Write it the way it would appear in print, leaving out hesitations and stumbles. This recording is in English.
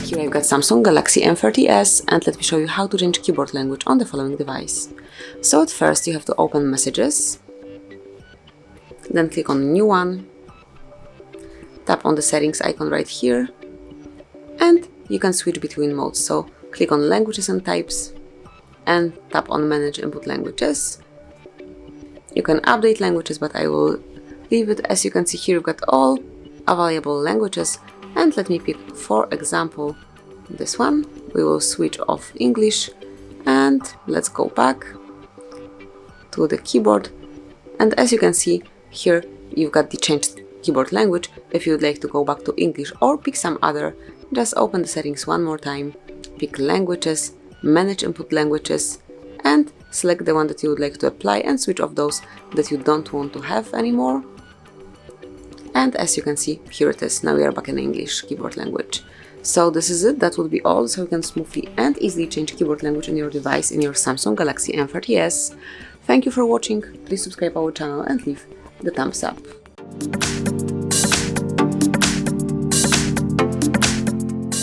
Here I've got Samsung Galaxy M30s, and let me show you how to change keyboard language on the following device. So at first you have to open Messages, then click on New One, tap on the settings icon right here, and you can switch between modes. So click on Languages and Types and tap on Manage Input Languages. You can update languages, but I will leave it. As you can see here, you've got all available languages, and let me pick, for example, this one. We will switch off English, and let's go back to the keyboard. And as you can see here, you've got the changed keyboard language. If you would like to go back to English or pick some other, just open the settings one more time, pick Languages, Manage Input Languages, and select the one that you would like to apply and switch off those that you don't want to have anymore. And as you can see, here it is. Now we are back in English keyboard language. So this is it. That would be all. So you can smoothly and easily change keyboard language on your device in your Samsung Galaxy M30s. Thank you for watching. Please subscribe our channel and leave the thumbs up.